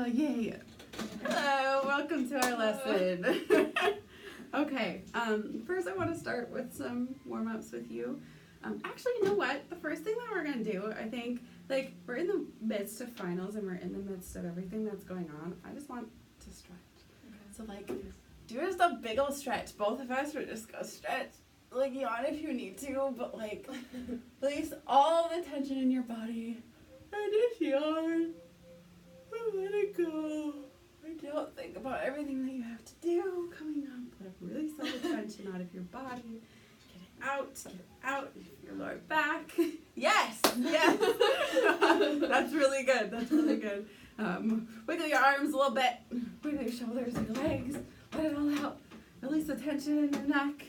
Yay. Hello, welcome to our lesson. Okay, first I want to start with some warm-ups with you. Actually, you know what? The first thing that we're going to do, I think, like, we're in the midst of finals and we're in the midst of everything that's going on. I just want to stretch. Okay. So, like, do just a big old stretch. Both of us would just go stretch. Like, yawn if you need to, but, like, release all the tension in your body. And just yawn. And let it go. Don't think about everything that you have to do coming up. Release all the tension out of your body. Get it out. Your lower back. Yes. That's really good. Wiggle your arms a little bit. Wiggle your shoulders and your legs. Let it all out. Release the tension in your neck.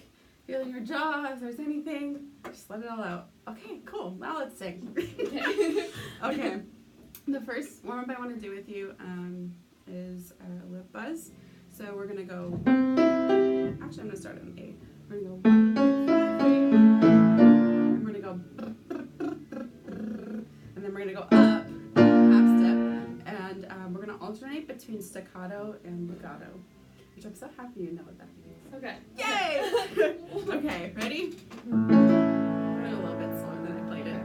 Feel in your jaw if there's anything. Just let it all out. Okay, cool. Now let's sing. Okay. The first warm-up I want to do with you is lip buzz. So we're going to go, actually I'm going to start on A. We're going to go 1, 2, 3, and we're going to go, and then we're going to go up, half step, and we're going to alternate between staccato and legato, which I'm so happy you know what that means. Okay. Yay! Okay, ready? I'm going a little bit slower than I played it.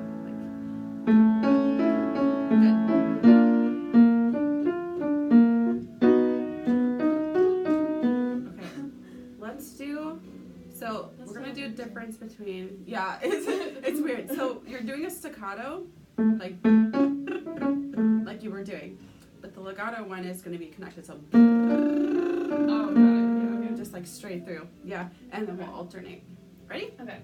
So we're gonna do a difference between, it's weird. So you're doing a staccato, like you were doing, but the legato one is gonna be connected. So oh, got it. Yeah, just like straight through, and then we'll alternate. Ready? Okay.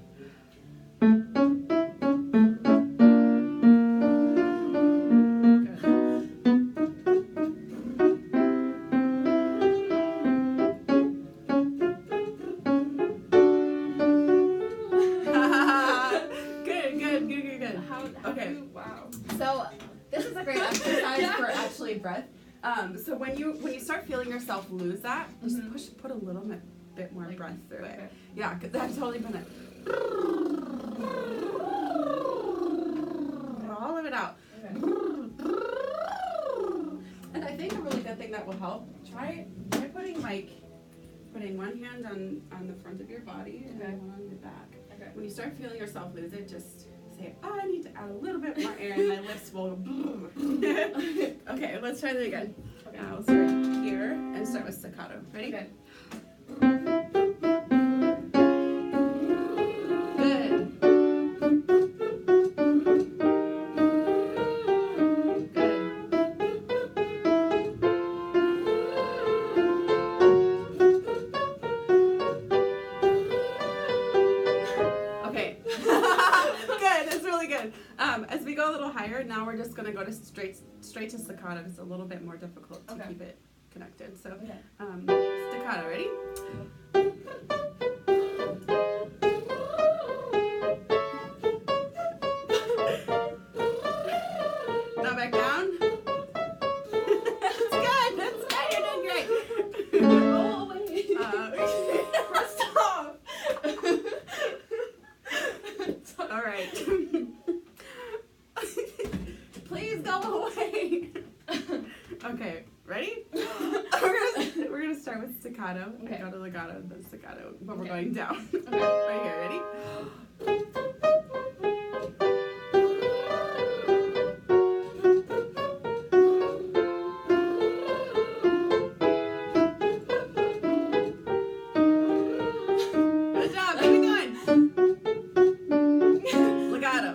Breath. So when you start feeling yourself lose that, just put a little bit more breath through it. Okay. Yeah, because that's totally been it. All of it out. Okay. And I think a really good thing that will help, try putting one hand on the front of your body and one on the back. Okay. When you start feeling yourself lose it, just say, I need to add a little bit more air and my lips will go. Okay, let's try that again. Okay. We'll start here and start with staccato. Ready? Okay. As we go a little higher, now we're just going to go to straight to staccato. It's a little bit more difficult to keep it connected. So, staccato, ready? Now back down. That's good, you're doing great. Oh, wait. Stop. All right. Please go away. Okay, ready? We're gonna start with staccato. Okay. Go to legato, then staccato, but we're going down. Okay. Right here, ready? Good job, keep it going. Legato.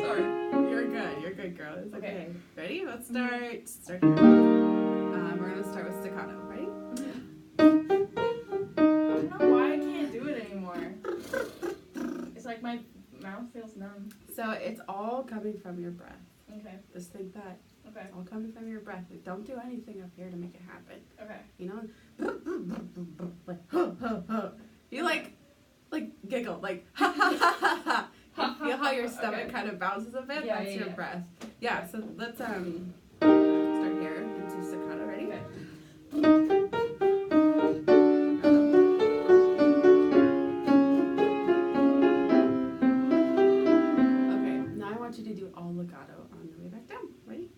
Sorry. You're good, girl. It's okay. Ready? Let's start here. We're gonna start with staccato. Ready? I don't know why I can't do it anymore. It's like my mouth feels numb. So it's all coming from your breath. Okay. Just think that. Okay. It's all coming from your breath. Like, don't do anything up here to make it happen. Okay. You know? You like giggle, like ha ha ha ha ha. You feel how your stomach kind of bounces a bit? That's your breath. Yeah, so let's start here into staccato. Ready? Okay. Okay, now I want you to do all legato on the way back down. Ready?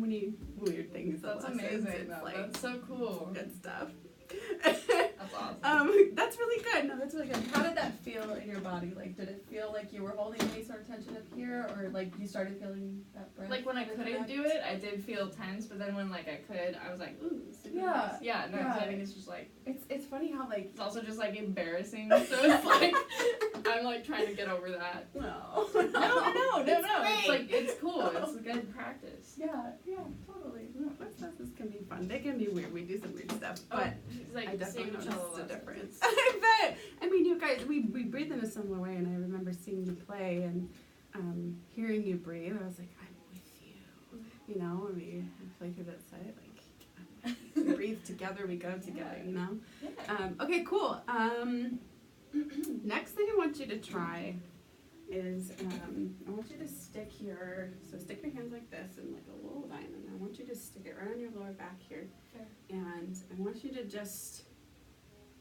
many weird things. That's in lessons. amazing, It's though. like That's so cool. good stuff. That's awesome. That's really good. No, that's really good. How did that feel in your body? Like, did it feel like you were holding any sort of tension up here, or like you started feeling that breath? Like when I couldn't do it, I did feel tense, but then when like I could, I was like, ooh, super nice. Yeah, no, yeah. so I think it's just like It's funny how like it's also just like embarrassing. So it's like I'm like trying to get over that. no. No. It's It's great. like it's cool. It's a good practice. Yeah, totally. No, lessons can be fun. They can be weird. We do some weird stuff, but It's like I definitely singing noticed cello the lessons. difference. I bet. I mean, you guys, we breathe in a similar way, and I remember seeing you play and hearing you breathe. I was like, I'm with you. You know, when we play through that side, like we breathe together, we go together. You know. Yeah. Okay, cool. Next thing I want you to try is I want you to stick stick your hands like this in like a little diamond. I want you to stick it right on your lower back here. Sure. And I want you to just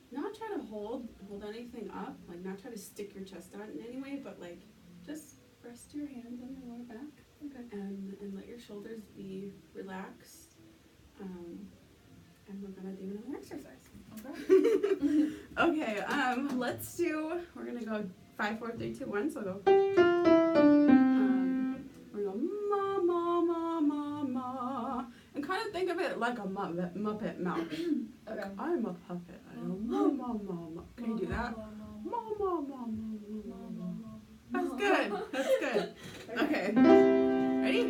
not try to hold anything up, like not try to stick your chest out in any way, but like just rest your hands on your lower back. Okay. And let your shoulders be relaxed. And we're gonna do another exercise. Okay. Okay, we're gonna go 5, 4, 3, 2, 1, so go. We're gonna go ma, ma, ma, ma, ma. And kind of think of it like a Muppet mouth. Like, Okay. I'm a puppet. I go ma, ma, ma, ma. Can you do that? Ma, ma, ma, ma, ma, ma, ma. That's good. That's good. Okay. Ready?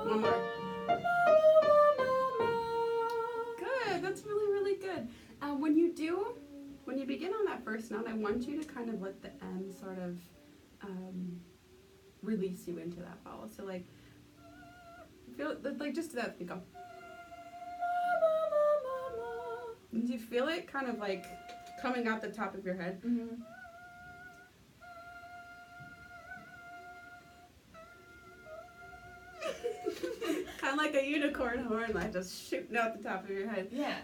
One more. Good. That's really, really good. When you begin on that first note, I want you to kind of let the end sort of release you into that vowel. So like, feel like just do that. You go. And do you feel it kind of like coming out the top of your head? Mm-hmm. Kind of like a unicorn horn, like just shooting out the top of your head. Yeah.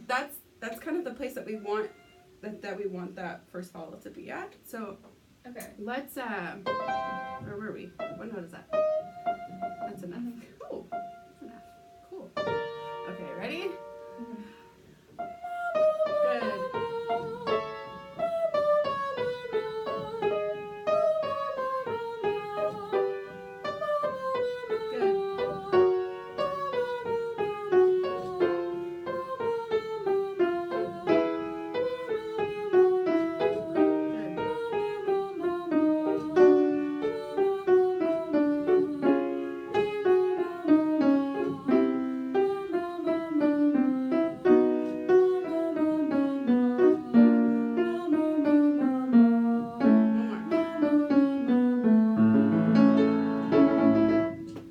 That's kind of the place that we want that first vowel to be at. So Okay. let's where were we? What note is that? That's enough. Cool. That's enough. Cool. Okay, ready? Good.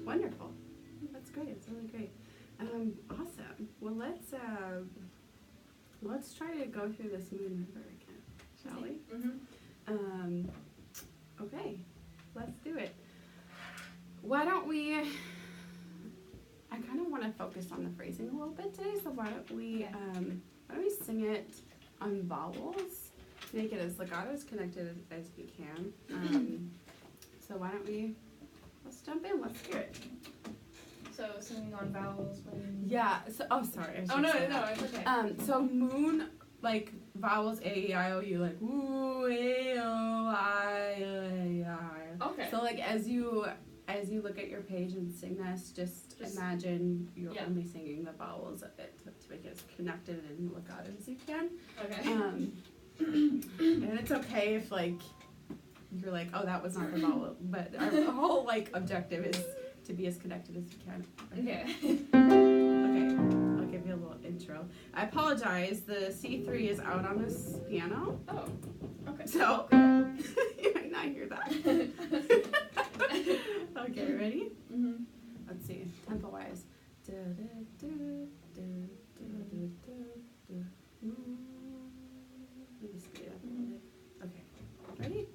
Wonderful. That's great. It's really great. Awesome. Well, let's try to go through this moon river again, shall we? Mm-hmm. Okay, let's do it. Why don't we? I kind of want to focus on the phrasing a little bit today. So why don't we sing it on vowels? Make it as legato as connected as we can. So why don't we? Let's jump in. Let's hear it. So singing on vowels when. Yeah. So, sorry. I Oh should no, say no, that. it's okay. So moon, like vowels A, E, I, O, U, like woo, A, O, I, A, I. Okay. So like as you look at your page and sing this, just imagine you're only singing the vowels of it to make it as connected and legato as you can. Okay. And it's okay if like you're like, oh, that was not the vowel, but our whole like objective is to be as connected as you can. Okay. Okay, I'll give you a little intro. I apologize, the C3 is out on this piano, Oh. Okay. so you might not hear that. Okay, ready? Mhm. Let's see, tempo-wise. Let me speed it up a little bit. Okay, ready?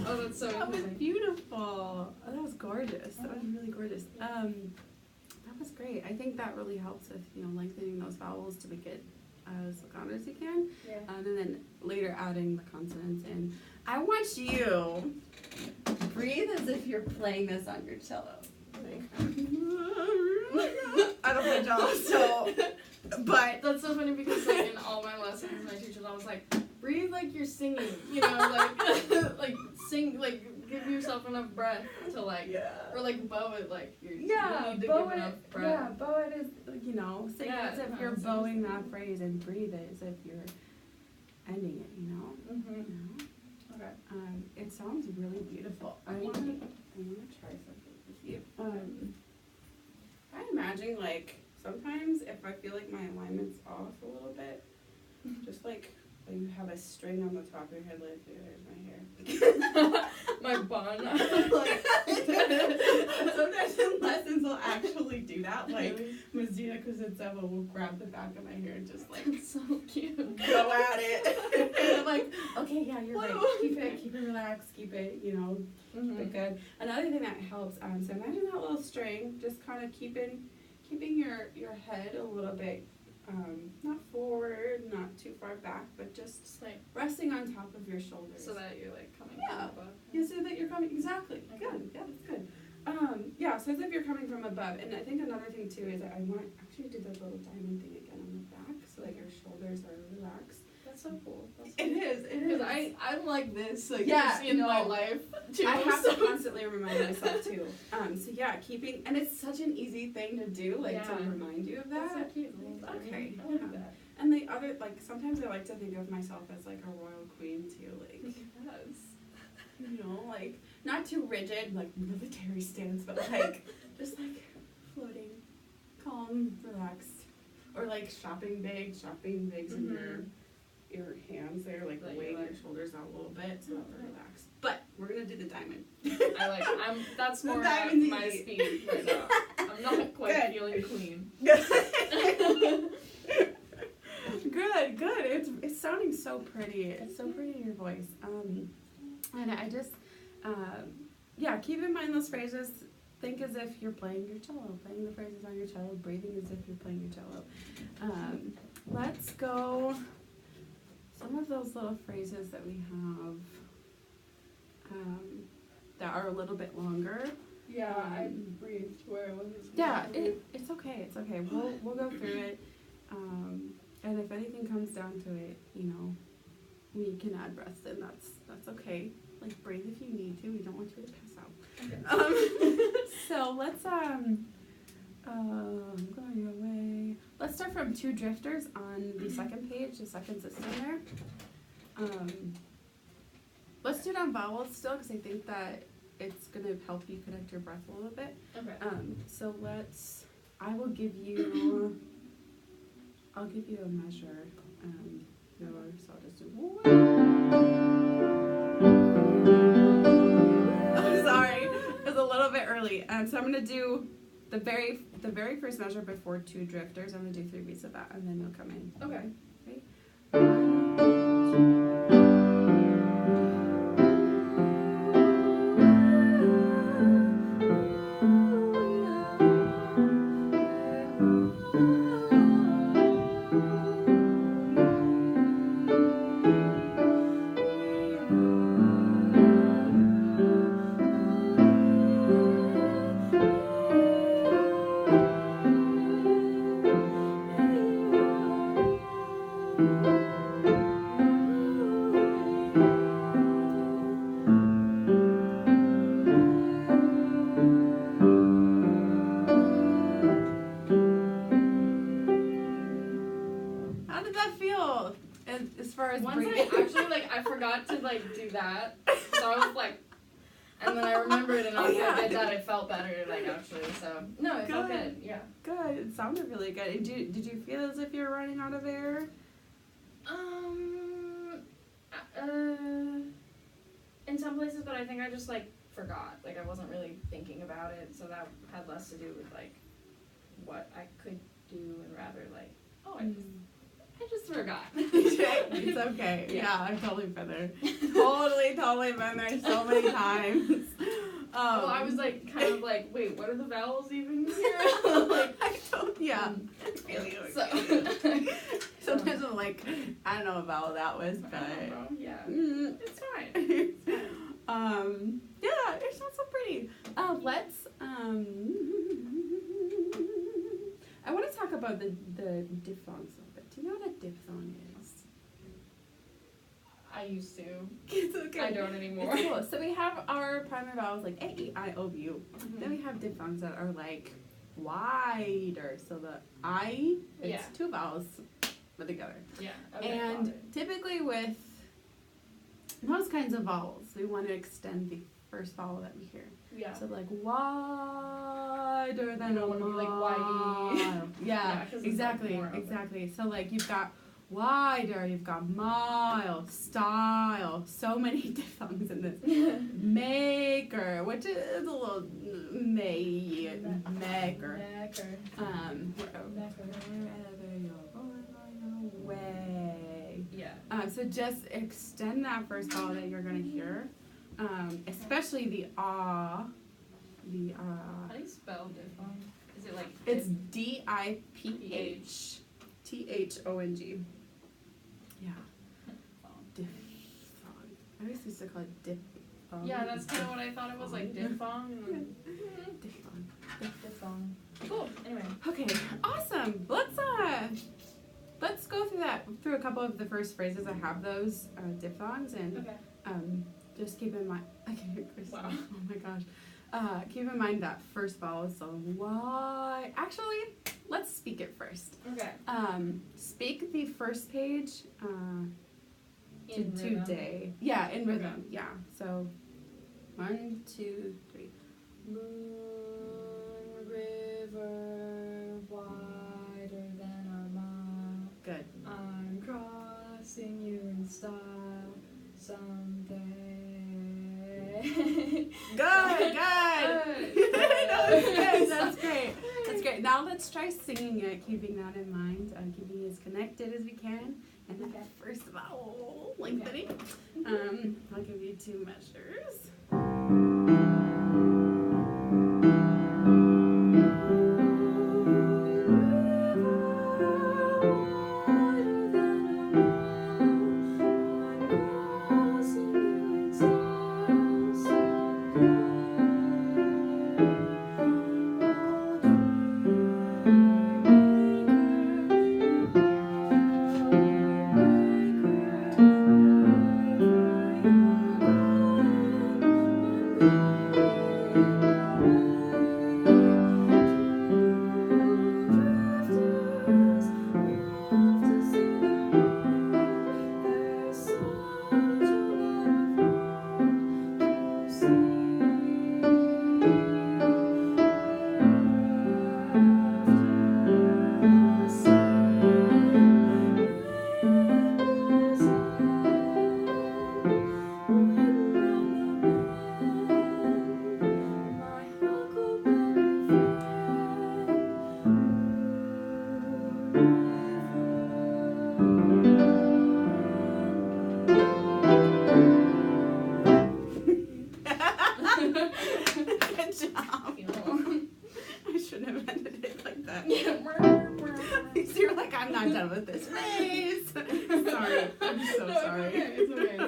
Oh, that's so That was interesting. beautiful. Oh, that was gorgeous. That was really gorgeous. That was great. I think that really helps with, lengthening those vowels to make it as legato as you can. Yeah. And then later adding the consonants in. I want you to breathe as if you're playing this on your cello. I don't play cello, so, but. That's so funny because like in all my lessons, my teachers always like, breathe like you're singing, like, like sing, like give yourself enough breath to like, or like bow it like you need to bow give enough it. breath. Yeah, bow it is, sing Yeah, it as if you're it's bowing interesting. that phrase, and breathe it as if you're ending it. Mm-hmm. Okay. It sounds really beautiful. I want to try something with you. I imagine like sometimes if I feel like my alignment's off a little bit, just like you have a string on the top of your head, like there's my hair. My bun. Like, sometimes in lessons we'll actually do that. Like Mazina Kuznetsova will grab the back of my hair and just like so cute. go at it. And I'm like, okay, yeah, you're right. Keep it relaxed, keep it, keep it good. Another thing that helps, so imagine that little string, just kind of keeping your head a little bit, not forward, not too far back, but just like resting on top of your shoulders. so that you're like coming Yeah. from above. Yeah, so that you're coming, exactly. Okay. Good, yeah, that's good. Yeah, so as if you're coming from above. And I think another thing too is that I want actually do the little diamond thing again on the back so that your shoulders are relaxed. That's so cool. It is. Because I'm like this, like Yeah, in my no. life too. I have so to constantly remind myself too. So yeah, and it's such an easy thing to do, like to Yeah. remind you of that. That's so cute. Okay, I like yeah. that. And the other, like, sometimes I like to think of myself as like a royal queen too, like, Yes. like not too rigid, like military stance, but like just like floating, calm, relaxed, or like shopping bags in your hands there, like Like weighing your your shoulders out a little bit so that they're relaxed. But we're gonna do the diamond. That's The more diamond's my easy. speed right now. I'm not quite Good. feeling clean. Good. It's sounding so pretty. It's so pretty in your voice. And I just, keep in mind those phrases. Think as if you're playing your cello, playing the phrases on your cello, breathing as if you're playing your cello. Let's go. Some of those little phrases that we have that are a little bit longer. Yeah, I breathed where I wasn't supposed Yeah, to breathe. it's okay. It's okay. We'll go through it. And if anything comes down to it, we can add breaths in. That's okay. Like breathe if you need to. We don't want you to pass out. Okay. So let's going away. Let's start from Two Drifters on the second page, the second system there. Let's do it on vowels still because I think that it's gonna help you connect your breath a little bit. Okay. So I'll give you a measure. So I'll just do. I'm sorry, it was a little bit early. totally. So I'm gonna do the very first measure before 2 drifters. I'm gonna do 3 beats of that, and then you'll come in. Okay. Ready? 1, 2. How did that feel? As far as Once breathing? I actually, like, I forgot to, like, do that. So I was like, and then I remembered and I was like, I did that, it felt better, like, actually. So, no, it felt good, yeah. Good. It sounded really good. And did you feel as if you were running out of air? In some places, but I think I just, like, forgot. Like, I wasn't really thinking about it, so that had less to do with, like, what I could do and rather, like, oh, I just forgot. It's okay. Yeah, I've totally been there. Totally been there so many times. Well, I was, like, kind of like, wait, what are the vowels even here? Like, I feel you. So. Sometimes I'm like, I don't know what vowel that was, but yeah, it's fine. Yeah, it sounds so pretty. Let's I want to talk about the diphthongs a little bit. Do you know what a diphthong is? I used to. It's okay. I don't anymore. It's cool. So we have our primary vowels like A, E, I, O, U. Mm-hmm. Then we have diphthongs that are like wider. So the I, it's 2 vowels put together. Yeah. Okay, And typically with most kinds of vowels, we want to extend the first vowel that we hear. Yeah. So like wider than You don't want to be like mile. Yeah, 'cause it's, exactly, like, more exactly. So like you've got wider, you've got mile, style, so many diphthongs in this. Maker, which is a little maker. Maker. Way. Yeah. So just extend that first vowel that you're gonna hear, especially the ah. The How do you spell diphthong? Is it like? It's DIPH THONG. Yeah. Diphthong. I always used to call it diphthong. Yeah, that's kind of what I thought it was, like diphthong. Diphthong. Diphthong. Cool. Anyway. Okay, awesome. Let's go through a couple of the first phrases that have those diphthongs, and Okay. just keep in mind. I can hear Chris. Wow. Oh my gosh. Keep in mind that first vowel is so why. Actually, let's speak it first. Okay. Speak the first page In to rhythm. today. Yeah, in rhythm. Yeah. So 1, 2, 3. Moon river wider than a mile. Good. I'm crossing you in style someday. Good. That was good. That's great. That's great. Now let's try singing it, keeping that in mind, keeping it as connected as we can. And then Okay. first vowel lengthening. I'll give you 2 measures. that. Yeah. You're like, I'm not done with this phase. Sorry. I'm so sorry. It's okay.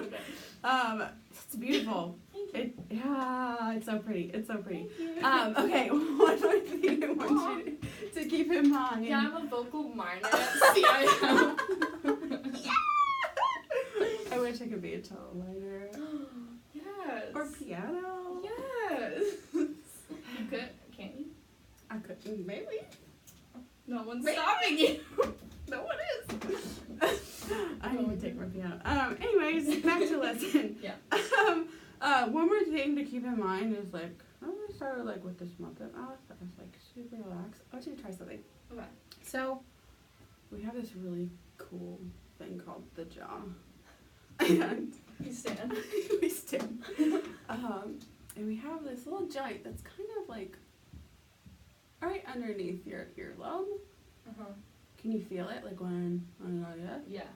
It's beautiful. It's so pretty. It's so pretty. Thank you. Okay, one more thing I want you to keep in mind. Yeah, I'm a vocal minor at CIM. I wish I could be a cello minor. Yes. Or piano. Yes. You could, can't you? I could, maybe. No one's stopping you. No one is. I need to take my piano. Anyways, back to lesson. Yeah. One more thing to keep in mind is like, I want to start like with this Muppet mouth. I was like super relaxed. I want you to try something. Okay. So, we have this really cool thing called the jaw. And You stand. we stand. And we have this little joint that's kind of like right underneath your earlobe. Can you feel it? Like when I do that? Yeah.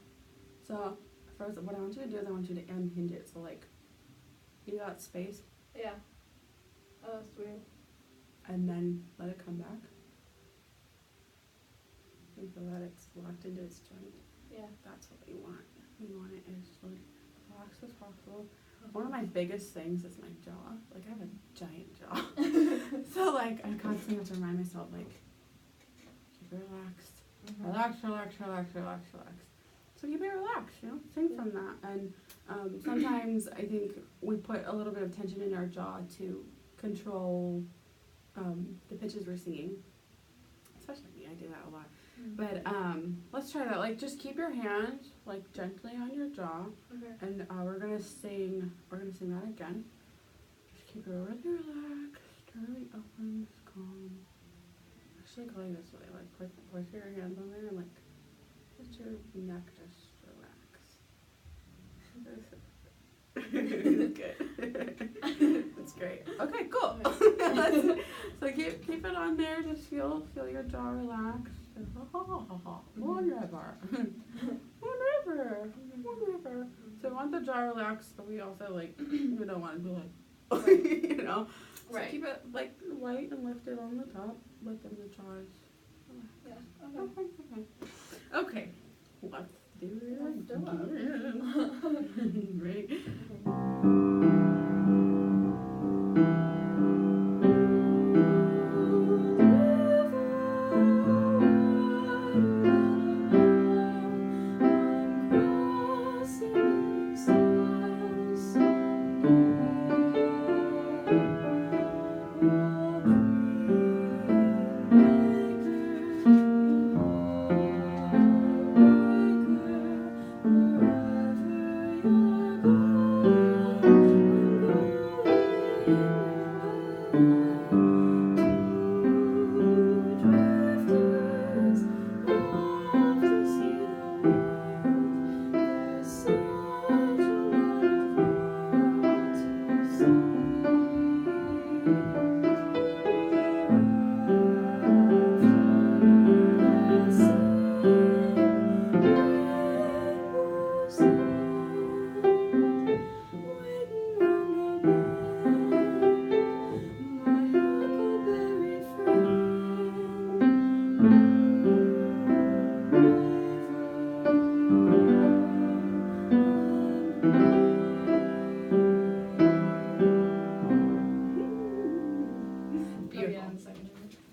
So, first, what I want you to do is I want you to unhinge it. So, like, you got space, Yeah. Oh, that's weird. and then let it come back. You feel that it's locked into its joint. Yeah. That's what we want. We want it as like relaxed as possible. One of my biggest things is my jaw. Like, I have a giant jaw. So, like, I constantly have to remind myself, like, keep it relaxed. Relax, relax, relax, relax, relax. So keep it relaxed, you know, sing from that. And sometimes I think we put a little bit of tension in our jaw to control the pitches we're singing. Especially me, I do that a lot. But let's try that. Like, just keep your hands like gently on your jaw, and we're gonna sing that again. Just keep it really relaxed, really open, calm. Actually, going this way, like place your hands on there and like let your neck just relax. Good. That's great. Okay, cool. So keep it on there. Just feel your jaw relaxed. Whatever. So we want the jaw relaxed, but we also like we don't want to be like you know. So Right. keep it like light and lifted on the top, but then the jaw is relaxed. Yeah. Okay. Let's do it again. Ready?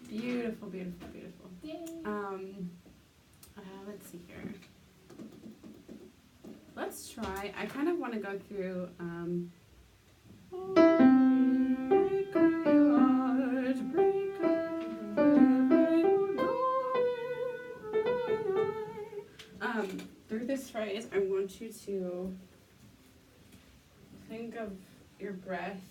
Beautiful, beautiful, beautiful. Yay. Let's see here. Let's try. I kind of want to go through. Through this phrase, I want you to think of your breath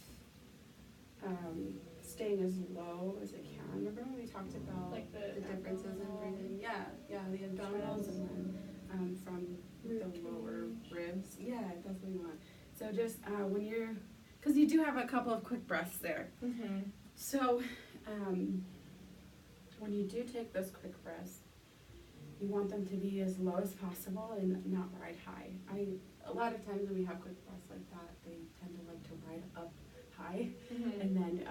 staying as low as it can. Remember when we talked about Like the differences in breathing? Yeah, the abdominals and then from the lower ribs. Yeah, that's what we want. So just when you're, because you do have a couple of quick breaths there. So when you do take those quick breaths, you want them to be as low as possible and not ride high. A lot of times when we have quick breaths like that, they tend to like to ride up high, and then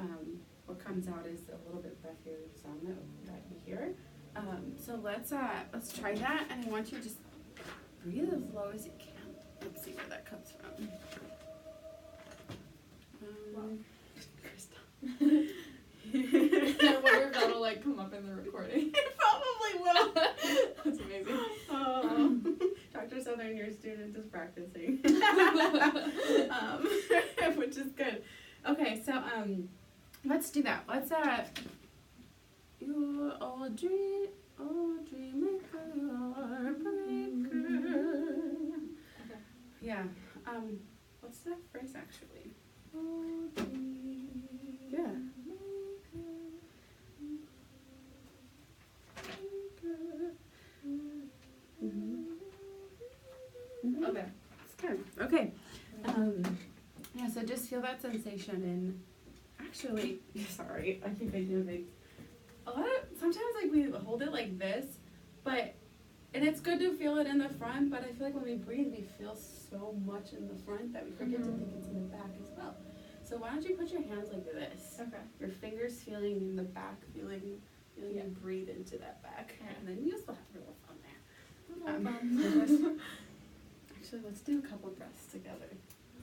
what comes out is a little bit breathier sound that you hear. So let's try that, and I want you to just breathe as low as you can. Let's see where that comes from. Krista. I wonder if that'll like come up in the recording. It probably will. That's amazing. Oh, Dr. Southern, your student is practicing, which is good. Okay, so let's do that. Let's you all dream maker, breaker. Okay. Yeah. What's that phrase actually? Yeah. Okay. It's good. Okay. Yeah, so just feel that sensation and actually, sorry, I keep making a big, sometimes like we hold it like this, and it's good to feel it in the front, but I feel like when we breathe, we feel so much in the front that we forget to think it's in the back as well. So why don't you put your hands like this? Okay. Your fingers feeling in the back, feeling you breathe into that back, and then you still have a little fun there. Actually, let's do a couple breaths together.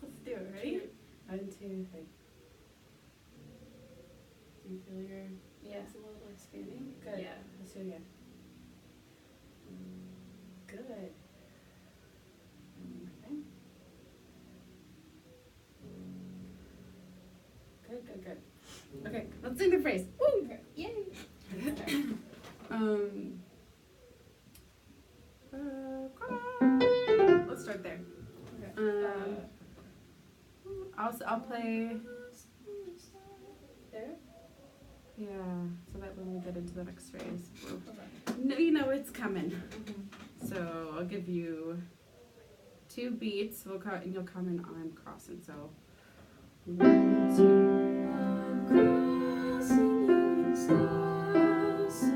Let's do it. Ready? 1, 2, 3. Do you feel your legs a little expanding? Good. Yeah. Let's do it again. Good. Okay. Good. Okay, let's sing the phrase. Woo! Okay. Yay! Okay. Let's start there. Okay. I'll play. There? Yeah, so that when we get into the next phrase, Okay. no, you know it's coming. So I'll give you 2 beats. And you'll come in I'm crossing. So 1, 2. I'm crossing you in salsa.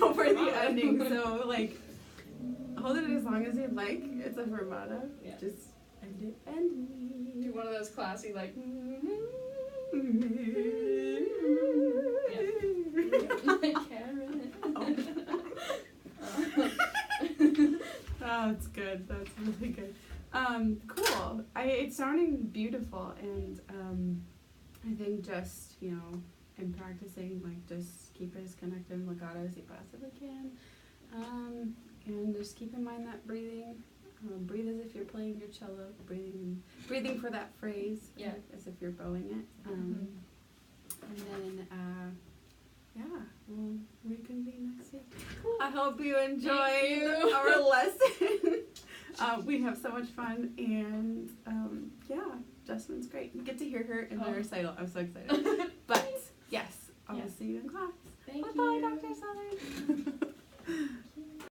Over the ending, so like hold it as long as you'd like. It's a fermata. Yeah. Just end it and Do one of those classy like. Oh, it's good. That's really good. Cool. It's sounding beautiful, and I think just in practicing, like just keep it as connected and legato as you possibly can, and just keep in mind that breathing. Breathe as if you're playing your cello. Breathing for that phrase. Yeah. As if you're bowing it. And then we'll reconvene next week. Cool. I hope you enjoyed our lesson. We have so much fun, and Jessamyn's great. You get to hear her in the recital. I'm so excited. But yes, I will see you in class. Thank Bye-bye, you. Dr. Southern.